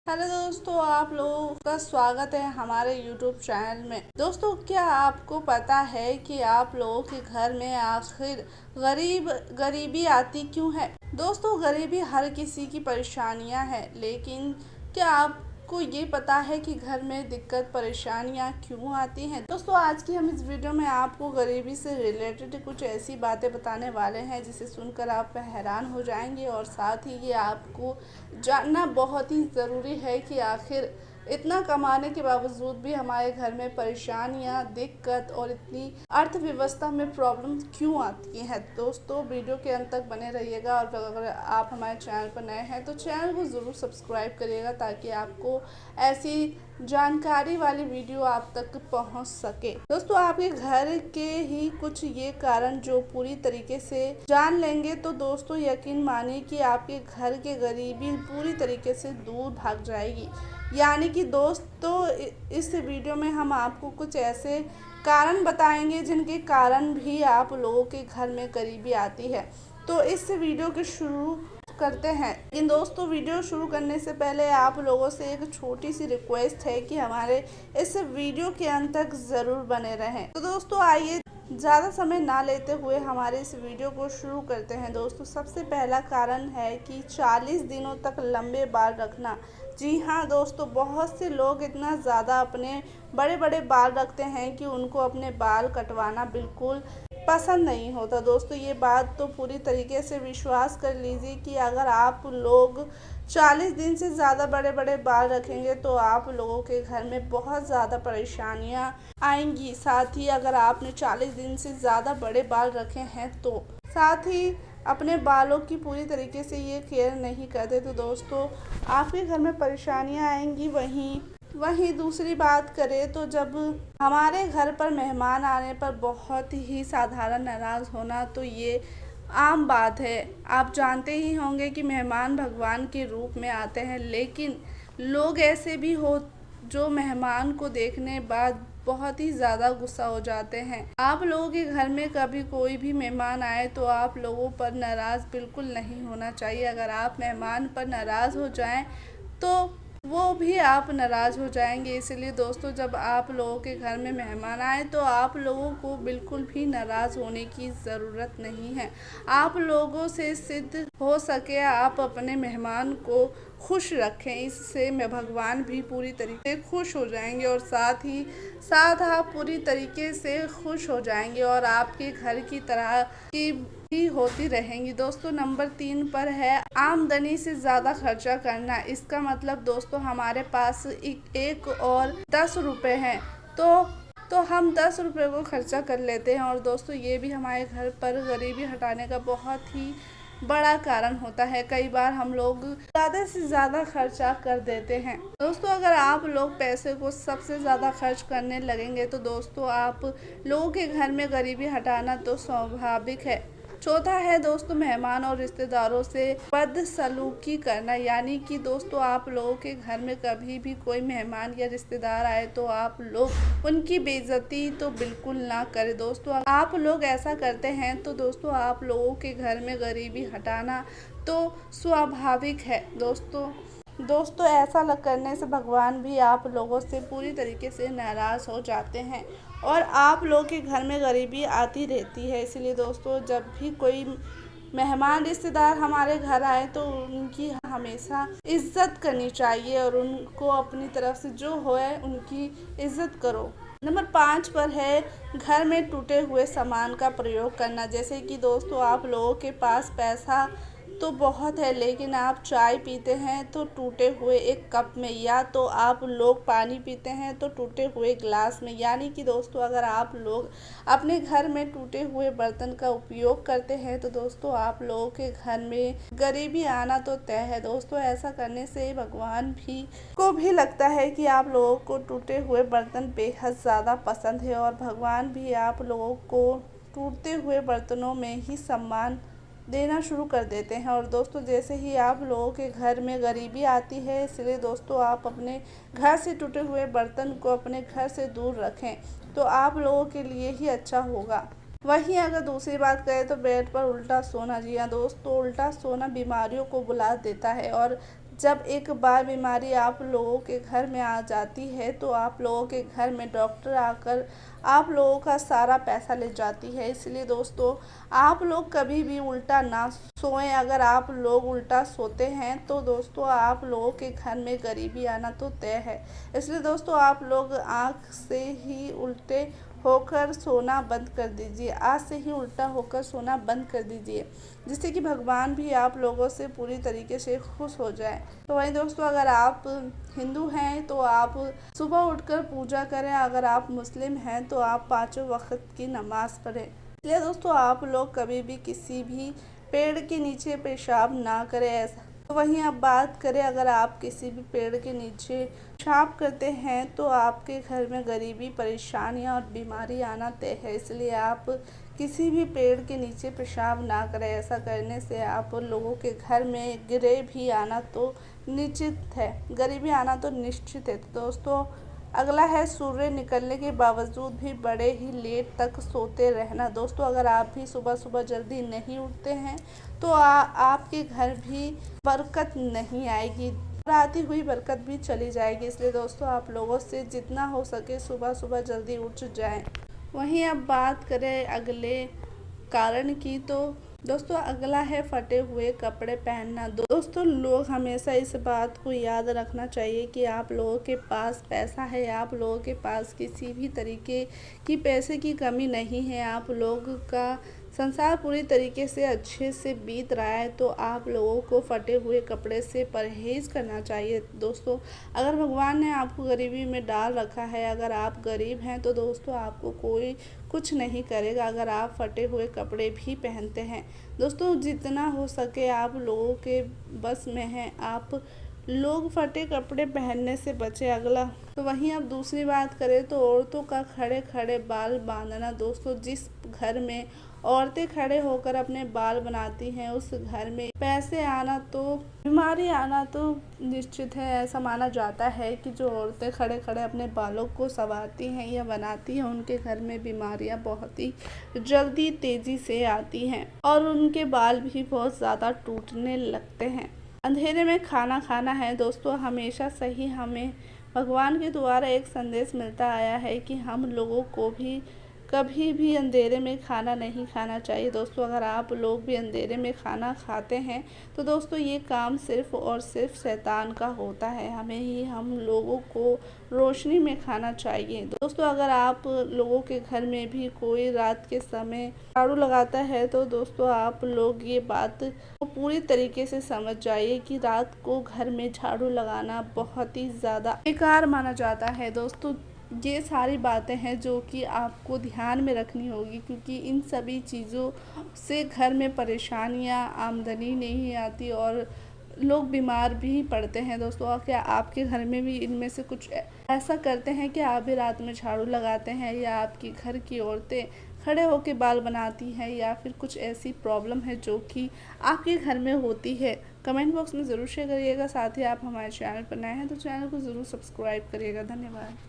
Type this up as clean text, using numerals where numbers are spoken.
Hello दोस्तों, आप लोगों का स्वागत है हमारे YouTube चैनल में। दोस्तों, क्या आपको पता है कि आप लोगों के घर में आखिर गरीबी आती क्यों है? दोस्तों, गरीबी हर किसी की परेशानियां है, लेकिन क्या आपको ये पता है कि घर में दिक्कत परेशानियां क्यों आती हैं? दोस्तों, आज की हम इस वीडियो में आपको गरीबी से रिलेटेड कुछ ऐसी बातें बताने वाले हैं जिसे सुनकर आप हैरान हो जाएंगे, और साथ ही ये आपको जानना बहुत ही ज़रूरी है कि आखिर इतना कमाने के बावजूद भी हमारे घर में परेशानियां, दिक्कत और इतनी अर्थव्यवस्था में प्रॉब्लम क्यों आती हैं। दोस्तों, वीडियो के अंत तक बने रहिएगा, और अगर आप हमारे चैनल पर नए हैं तो चैनल को ज़रूर सब्सक्राइब करिएगा ताकि आपको ऐसी जानकारी वाली वीडियो आप तक पहुंच सके। दोस्तों, आपके घर के ही कुछ ये कारण जो पूरी तरीके से जान लेंगे तो दोस्तों यकीन मानिए कि आपके घर के गरीबी पूरी तरीके से दूर भाग जाएगी। यानी कि दोस्तों, इस वीडियो में हम आपको कुछ ऐसे कारण बताएंगे जिनके कारण भी आप लोगों के घर में गरीबी आती है। तो इस वीडियो के शुरू करते हैं। लेकिन दोस्तों, वीडियो शुरू करने से पहले आप लोगों से एक छोटी सी रिक्वेस्ट है कि हमारे इस वीडियो के अंत तक ज़रूर बने रहें। तो दोस्तों, आइए ज़्यादा समय ना लेते हुए हमारे इस वीडियो को शुरू करते हैं। दोस्तों, सबसे पहला कारण है कि 40 दिनों तक लंबे बाल रखना। जी हाँ दोस्तों, बहुत से लोग इतना ज़्यादा अपने बड़े बड़े बाल रखते हैं कि उनको अपने बाल कटवाना बिल्कुल पसंद नहीं होता। दोस्तों, ये बात तो पूरी तरीके से विश्वास कर लीजिए कि अगर आप लोग 40 दिन से ज़्यादा बड़े बड़े बाल रखेंगे तो आप लोगों के घर में बहुत ज़्यादा परेशानियां आएंगी। साथ ही अगर आपने 40 दिन से ज़्यादा बड़े बाल रखे हैं तो साथ ही अपने बालों की पूरी तरीके से ये केयर नहीं करते तो दोस्तों आपके घर में परेशानियां आएंगी। वहीं दूसरी बात करें तो जब हमारे घर पर मेहमान आने पर बहुत ही साधारण नाराज़ होना तो ये आम बात है। आप जानते ही होंगे कि मेहमान भगवान के रूप में आते हैं, लेकिन लोग ऐसे भी हो जो मेहमान को देखने बाद बहुत ही ज़्यादा गुस्सा हो जाते हैं। आप लोगों के घर में कभी कोई भी मेहमान आए तो आप लोगों पर नाराज़ बिल्कुल नहीं होना चाहिए। अगर आप मेहमान पर नाराज़ हो जाएं तो वो भी आप नाराज़ हो जाएंगे। इसलिए दोस्तों, जब आप लोगों के घर में मेहमान आए तो आप लोगों को बिल्कुल भी नाराज़ होने की ज़रूरत नहीं है। आप लोगों से सिद्ध हो सके आप अपने मेहमान को खुश रखें, इससे मैं भगवान भी पूरी तरीके से खुश हो जाएंगे, और साथ आप पूरी तरीके से खुश हो जाएंगे और आपके घर की तरह की भी होती रहेंगी। दोस्तों, नंबर 3 पर है आमदनी से ज़्यादा खर्चा करना। इसका मतलब दोस्तों हमारे पास एक और 10 रुपये हैं तो हम 10 रुपये को खर्चा कर लेते हैं, और दोस्तों ये भी हमारे घर पर गरीबी हटाने का बहुत ही बड़ा कारण होता है। कई बार हम लोग ज़्यादा से ज़्यादा खर्चा कर देते हैं। दोस्तों, अगर आप लोग पैसे को सबसे ज़्यादा खर्च करने लगेंगे तो दोस्तों आप लोगों के घर में गरीबी हटाना तो स्वाभाविक है। चौथा है दोस्तों मेहमान और रिश्तेदारों से बदसलूकी करना। यानी कि दोस्तों आप लोगों के घर में कभी भी कोई मेहमान या रिश्तेदार आए तो आप लोग उनकी बेइज्जती तो बिल्कुल ना करें। दोस्तों, आप लोग ऐसा करते हैं तो दोस्तों आप लोगों के घर में गरीबी हटाना तो स्वाभाविक है। दोस्तों ऐसा करने से भगवान भी आप लोगों से पूरी तरीके से नाराज़ हो जाते हैं, और आप लोग के घर में गरीबी आती रहती है। इसलिए दोस्तों, जब भी कोई मेहमान रिश्तेदार हमारे घर आए तो उनकी हमेशा इज्जत करनी चाहिए, और उनको अपनी तरफ से जो होए उनकी इज्जत करो। नंबर 5 पर है घर में टूटे हुए सामान का प्रयोग करना। जैसे कि दोस्तों आप लोगों के पास पैसा तो बहुत है, लेकिन आप चाय पीते हैं तो टूटे हुए एक कप में, या तो आप लोग पानी पीते हैं तो टूटे हुए ग्लास में। यानी कि दोस्तों अगर आप लोग अपने घर में टूटे हुए बर्तन का उपयोग करते हैं तो दोस्तों आप लोगों के घर में गरीबी आना तो तय है। दोस्तों, ऐसा करने से भगवान को भी लगता है कि आप लोगों को टूटे हुए बर्तन बेहद ज़्यादा पसंद है, और भगवान भी आप लोगों को टूटते हुए बर्तनों में ही सम्मान देना शुरू कर देते हैं। और दोस्तों, जैसे ही आप लोगों के घर में गरीबी आती है, इसलिए दोस्तों आप अपने घर से टूटे हुए बर्तन को अपने घर से दूर रखें तो आप लोगों के लिए ही अच्छा होगा। वहीं अगर दूसरी बात करें तो बेड पर उल्टा सोना। जी हाँ दोस्तों, उल्टा सोना बीमारियों को बुला देता है, और जब एक बार बीमारी आप लोगों के घर में आ जाती है तो आप लोगों के घर में डॉक्टर आकर आप लोगों का सारा पैसा ले जाती है। इसलिए दोस्तों, आप लोग कभी भी उल्टा ना सोएं। अगर आप लोग उल्टा सोते हैं तो दोस्तों आप लोगों के घर में गरीबी आना तो तय है। इसलिए दोस्तों, आप लोग आँख से ही उल्टे होकर सोना बंद कर दीजिए। आज से ही उल्टा होकर सोना बंद कर दीजिए, जिससे कि भगवान भी आप लोगों से पूरी तरीके से खुश हो जाए। तो वहीं दोस्तों, अगर आप हिंदू हैं तो आप सुबह उठकर पूजा करें। अगर आप मुस्लिम हैं तो आप 5 वक्त की नमाज़ पढ़ें। इसलिए दोस्तों, आप लोग कभी भी किसी भी पेड़ के नीचे पेशाब ना करें। ऐसा तो वहीं अब बात करें, अगर आप किसी भी पेड़ के नीचे पेशाब करते हैं तो आपके घर में गरीबी, परेशानियां और बीमारी आना तय है। इसलिए आप किसी भी पेड़ के नीचे पेशाब ना करें। ऐसा करने से आप लोगों के घर में गरीबी आना तो निश्चित है, गरीबी आना तो निश्चित है। तो दोस्तों, अगला है सूर्य निकलने के बावजूद भी बड़े ही लेट तक सोते रहना। दोस्तों, अगर आप भी सुबह सुबह जल्दी नहीं उठते हैं तो आपके घर भी बरकत नहीं आएगी, आती हुई बरकत भी चली जाएगी। इसलिए दोस्तों, आप लोगों से जितना हो सके सुबह सुबह जल्दी उठ जाएं। वहीं अब बात करें अगले कारण की, तो दोस्तों अगला है फटे हुए कपड़े पहनना। दोस्तों, लोग हमेशा इस बात को याद रखना चाहिए कि आप लोगों के पास पैसा है, आप लोगों के पास किसी भी तरीके की पैसे की कमी नहीं है, आप लोग का संसार पूरी तरीके से अच्छे से बीत रहा है। तो आप लोगों को फटे हुए कपड़े से परहेज़ करना चाहिए। दोस्तों, अगर भगवान ने आपको गरीबी में डाल रखा है, अगर आप गरीब हैं तो दोस्तों आपको कोई कुछ नहीं करेगा अगर आप फटे हुए कपड़े भी पहनते हैं। दोस्तों, जितना हो सके आप लोगों के बस में है, आप लोग फटे कपड़े पहनने से बचे। अगला तो वहीं अब दूसरी बात करें तो औरतों का खड़े खड़े बाल बांधना। दोस्तों, जिस घर में औरतें खड़े होकर अपने बाल बनाती हैं उस घर में पैसे आना तो बीमारी आना तो निश्चित है। ऐसा माना जाता है कि जो औरतें खड़े खड़े अपने बालों को संवारती हैं या बनाती हैं उनके घर में बीमारियां बहुत ही जल्दी तेजी से आती हैं और उनके बाल भी बहुत ज़्यादा टूटने लगते हैं। अंधेरे में खाना खाना है। दोस्तों, हमेशा सही हमें भगवान के द्वारा एक संदेश मिलता आया है कि हम लोगों को भी कभी भी अंधेरे में खाना नहीं खाना चाहिए। दोस्तों, अगर आप लोग भी अंधेरे में खाना खाते हैं तो दोस्तों ये काम सिर्फ और सिर्फ शैतान का होता है। हमें ही हम लोगों को रोशनी में खाना चाहिए। दोस्तों, अगर आप लोगों के घर में भी कोई रात के समय झाड़ू लगाता है तो दोस्तों आप लोग ये बात को पूरी तरीके से समझ जाइए कि रात को घर में झाड़ू लगाना बहुत ही ज़्यादा बेकार माना जाता है। दोस्तों, ये सारी बातें हैं जो कि आपको ध्यान में रखनी होगी, क्योंकि इन सभी चीज़ों से घर में परेशानियां, आमदनी नहीं आती और लोग बीमार भी पड़ते हैं। दोस्तों, क्या आपके घर में भी इनमें से कुछ ऐसा करते हैं कि आप भी रात में झाड़ू लगाते हैं, या आपकी घर की औरतें खड़े होकर बाल बनाती हैं, या फिर कुछ ऐसी प्रॉब्लम है जो कि आपके घर में होती है? कमेंट बॉक्स में ज़रूर शेयर करिएगा। साथ ही आप हमारे चैनल पर नए हैं तो चैनल को ज़रूर सब्सक्राइब करिएगा। धन्यवाद।